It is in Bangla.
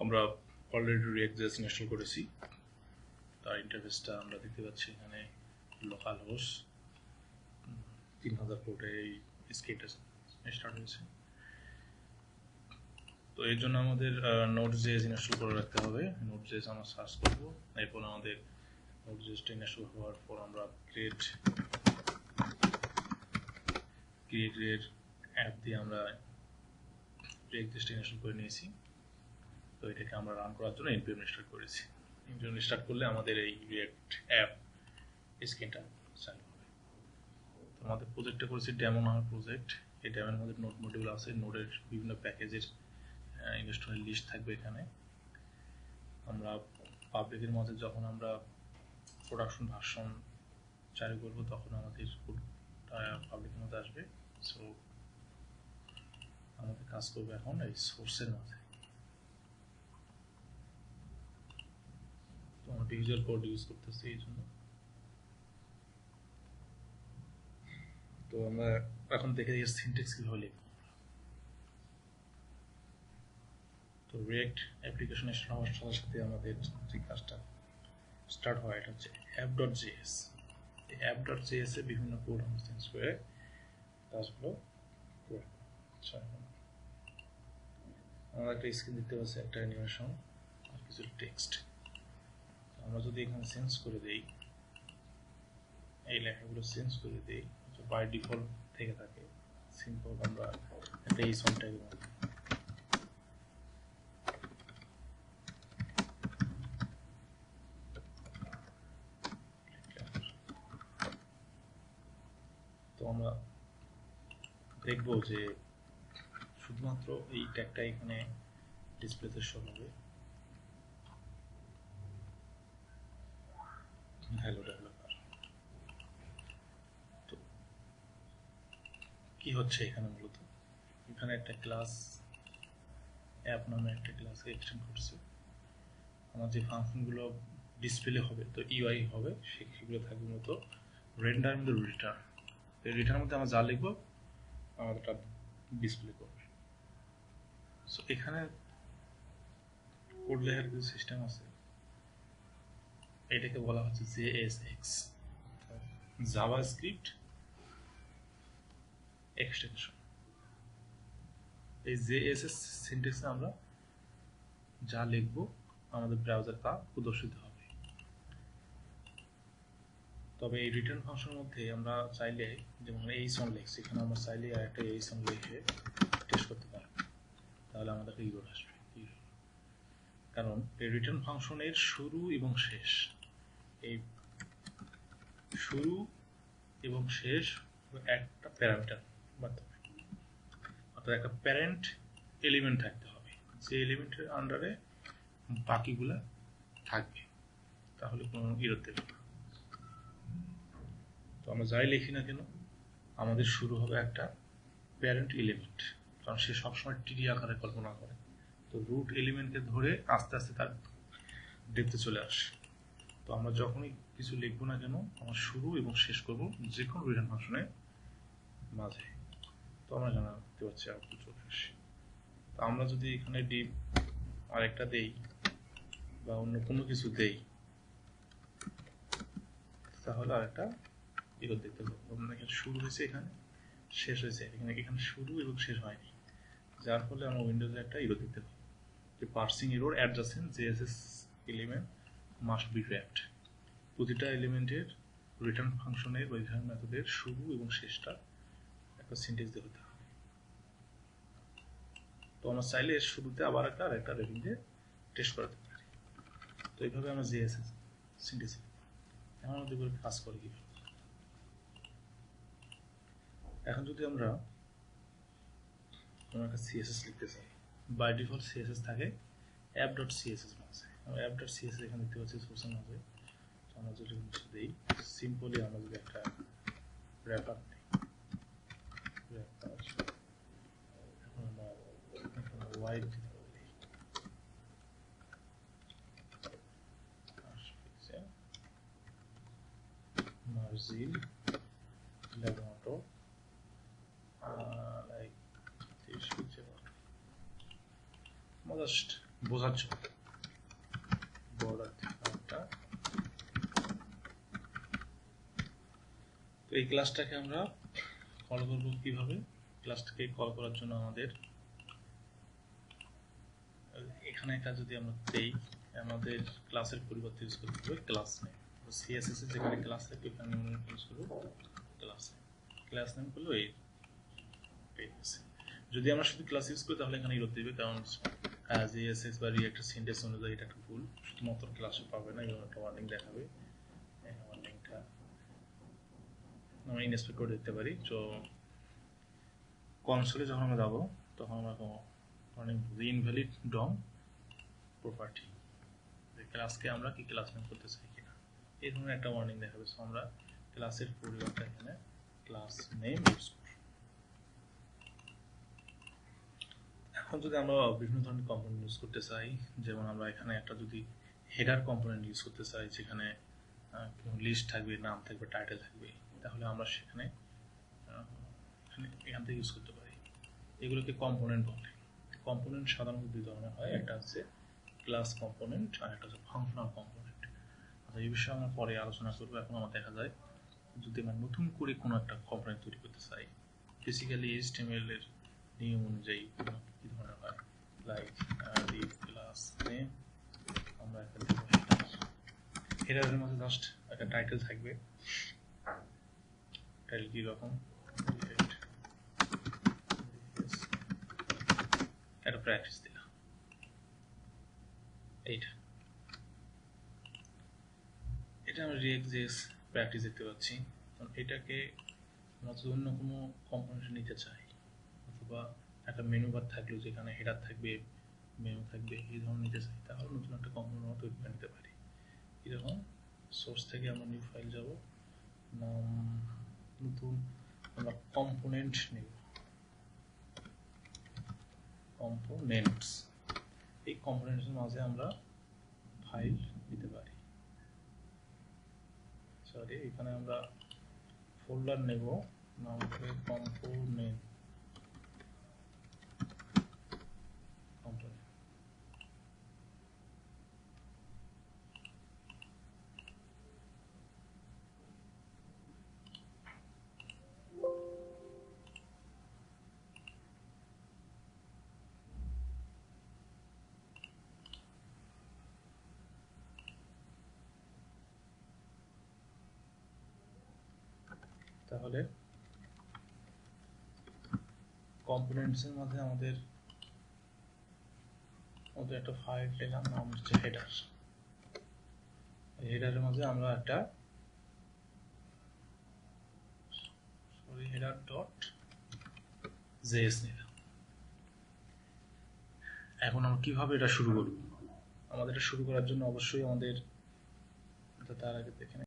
আমরা অলরেডি React.js ইনস্টল করেছি। তার ইন্টারফেসটা আমরা দেখতে পাচ্ছি এখানে লোকাল হোস্ট 3000 পোর্টে এই স্ক্রিপ্টটা স্টার্ট হয়েছে। তো এর জন্য আমাদের Node.js ইনস্টল করে রাখতে হবে। Node.js আমরা সার্চ করব, এরপর আমাদের Node.js ইনস্টল হওয়ার পর আমরা create অ্যাপ দিয়ে আমরা React.js ইনস্টল করে নিয়েছি। তো এটাকে আমরা রান করার জন্য npm স্টার্ট করেছি। npm স্টার্ট করলে আমাদের এই React অ্যাপ স্ক্রিনটা চালু হবে। তো আমাদের প্রজেক্টটা করেছি ডেমো নামের প্রজেক্ট। এই ডেমোর মধ্যে নোড মডিউল আছে, নোডের বিভিন্ন প্যাকেজের ইনস্টলের লিস্ট থাকবে এখানে। আমরা পাবলিকের মধ্যে যখন আমরা প্রোডাকশন ভার্সন চালু করব তখন আমাদের পাবলিকের মধ্যে আসবে। সো আমাদের কাজ করবে এখন এই সোর্সের মধ্যে। তো আমরা ভিজুয়াল কোড ইউজ করতেছি এই জন্য। তো আমরা এখন দেখে দিই সিনট্যাক্স কিভাবে লিখব। তো React অ্যাপ্লিকেশন ইনস্টল হওয়ার সাথে সাথে আমাদের যে কাজটা স্টার্ট হয় এটা হচ্ছে app.js। এই app.js এ বিভিন্ন কোড আমরা চেঞ্জ করে কাজগুলো করব। আচ্ছা, আমরা একটা স্ক্রিন দেখতে পাচ্ছি, একটা অ্যানিমেশন আর কিছু টেক্সট। আমরা যদি এখানে চেঞ্জ করে দেই, এই লেখাগুলো চেঞ্জ করে দেই, বাই ডিফল্ট থেকে থাকে সিম্পল, আমরা একটা এই সনটাকে তো আমরা দেখবো যে শুধুমাত্র এই ট্যাগটা এখানে ডিসপ্লেতে শো হবে, হ্যালো ডেভেলপার। তো কি হচ্ছে এখানে মূলত, এখানে একটা ক্লাস অ্যাপ নামে একটা ক্লাসকে এক্সটেন্ড করছে। আমার যে ফাংশনগুলো ডিসপ্লে হবে, তো ইউআই হবে, সেগুলো থাকবে মূলত রেন্ডার মধ্যে রিটার্ন। এই রিটার্নের মধ্যে আমরা যা লিখবো আমাদেরটা ডিসপ্লে করবে। সো এখানে কোড লেখার কিছু সিস্টেম আছে, এটাকে বলা হচ্ছে JSX জাভাস্ক্রিপ্ট এক্সটেনশন। এই JSX সিনট্যাক্সে আমরা যা লিখবো আমাদের ব্রাউজার তা প্রদর্শিত হবে। তবে এই রিটার্ন ফাংশনের মধ্যে আমরা চাইলে, যেমন এই সন লিখছি, এখানে আমরা চাইলে আর একটা এই সন লিখে টেস্ট করতে পারবো, তাহলে আমাদের ইরর আসবে। কারণ এই রিটার্ন ফাংশনের শুরু এবং শেষ, এই শুরু এবং শেষ একটা প্যারামিটার মাধ্যমে, অর্থাৎ একটা প্যারেন্ট এলিমেন্ট থাকতে হবে, যে এলিমেন্টের আন্ডারে বাকিগুলা থাকবে, তাহলে কোনো ইরর দেবে না। তো আমরা যাই লিখি না কেন আমাদের শুরু হবে একটা প্যারেন্ট এলিমেন্ট, কারণ সে সবসময় টিডি আকারে কল্পনা করে। তো রুট এলিমেন্টকে ধরে আস্তে আস্তে তার ডেপথে চলে আসে। তো আমরা যখনই কিছু লিখবো না কেন আমরা শুরু এবং শেষ করব যে কোনো রিটার্ন ফাংশনের মাঝে। তো আমরা এখানে দেখতে পাচ্ছি আউটপুট চলে আসে। তো আমরা যদি এখানে ডিপ আরেকটা দেই বা অন্য কোনো কিছু দেই, তাহলে আরেকটা ইরর দেখতে পাবো। আমরা এখানে শুরু হয়েছে, এখানে শেষ হয়েছে, এখানে শুরু এবং শেষ হয়নি, যার ফলে আমরা উইন্ডোজে একটা ইরর দেখতে পাবো যে parsing error adjacent JSX element must be wrapped. প্রতিটা এলিমেন্টের রিটার্ন ফাংশনের বা রিটার্ন মেথডের শুরু এবং শেষটা একটা সিনট্যাক্স দিয়ে হতে হবে। তো আমরা চাইলে এর শুরুতে আবার একটা রেটিং দিয়ে টেস্ট করাতে পারি। তো এইভাবে আমরা JSX সিনট্যাক্স এমন মধ্যে করে কাজ করি কিভাবে। এখন যদি আমরা কোনো একটা CSS লিখতে চাই, বাই ডিফল্ট CSS থাকে app.css মাঝে। আমরা app.css এখানে দেখতে পাচ্ছি সোর্সের মাঝে। তো আমরা যদি দিই সিম্পলি, আমরা যদি একটা র্যাপার দিই, এখন আমরা ওয়াইড দিতে পারি, মার্জিন 11 ছোট লাইক 30 পিক্সেল জাস্ট বোঝার জন্য বর্ডার একটা। তো এই ক্লাসটাকে আমরা কল করব কিভাবে? ক্লাসটাকে কল করার জন্য আমাদের এখানে একটা যদি আমরা দেই, আমাদের ক্লাসের পরিবর্তে ইউজ করতে হবে ক্লাস নেম। সিএসএস এর যেখানে ক্লাস থাকে ওখানে আমরা ইউজ করব ক্লাস নেম। ক্লাস নেম করলে এই পেয়েছে। যদি আমরা শুধু ক্লাস ইউজ করি তাহলে এখানে এরর দিবে, কারণ JSX বা রিঅ্যাক্টের সিনট্যাক্স অনুযায়ী এটা একটা ভুল, শুধুমাত্র ক্লাসে পাবে না, এরকম একটা ওয়ার্নিং দেখাবে। এই ওয়ার্নিংটা আমরা ইনস্পেক্ট করে দেখতে পারি। তো কনসোলে যখন আমরা যাব তখন আমরা ওয়ার্নিং ইনভ্যালিড ডম প্রপার্টি, ক্লাসকে আমরা কি ক্লাস নেম করতে চাই কিনা এই ধরনের একটা ওয়ার্নিং দেখাবে। সো আমরা ক্লাসের পরিবর্তে এখানে ক্লাস নেম ইউজ করব। এখন যদি আমরা বিভিন্ন ধরনের কম্পোনেন্ট ইউজ করতে চাই, যেমন আমরা এখানে একটা যদি হেডার কম্পোনেন্ট ইউজ করতে চাই যেখানে লিস্ট থাকবে, নাম থাকবে, টাইটেল থাকবে, তাহলে আমরা সেখানে এখান থেকে ইউজ করতে পারি। এগুলোকে কম্পোনেন্ট বলে। কম্পোনেন্ট সাধারণত দুই ধরনের হয়, একটা হচ্ছে ক্লাস কম্পোনেন্ট আর একটা হচ্ছে ফাংশনাল কম্পোনেন্ট। আচ্ছা, এই বিষয়ে আমরা পরে আলোচনা করবো। এখন আমরা দেখা যায় যদি আমরা নতুন করে কোনো একটা কম্পোনেন্ট তৈরি করতে চাই, বেসিক্যালি HTML এর নিয়ম অনুযায়ী কি ধরনের হয়, লাইক ডিভ ক্লাস নেম, আমরা একটা দেব হেডার। হেডারের মধ্যে জাস্ট একটা টাইটেল থাকবে। টাইটেল কি রকম, একটা প্র্যাকটিস দিলাম, এটা আমরা JS প্র্যাকটিস দেখতে পাচ্ছি। এটাকে আমরা যদি অন্য কোনো কম্পোনেন্ট নিতে চাই, অথবা একটা মেনু বার থাকলো যেখানে হেডার থাকবে, মেনু থাকবে, এই ধরনের নিতে চাই, তাহলে নতুন একটা কম্পোনেন্ট তৈরি করে নিতে পারি। এরকম সোর্স থেকে আমরা নিউ ফাইল যাব, নতুন আমরা কম্পোনেন্ট নেব, কম্পোনেন্টস। এই কম্পোনেন্টসের মাঝে আমরা ফাইল দিতে পারি। সরি, এখানে আমরা ফোল্ডার নেব, নাম হবে কম্পোনেন্ট। তাহলে কম্পোনেন্টস এর মধ্যে আমাদের একটা ফাইল দিলাম, নাম হচ্ছে হেডার। হেডারের মধ্যে আমরা একটা হেডার ডট জেএস নিলাম। এখন আমরা কিভাবে এটা শুরু করব? আমাদের এটা শুরু করার জন্য অবশ্যই আমাদের তার আগে দেখে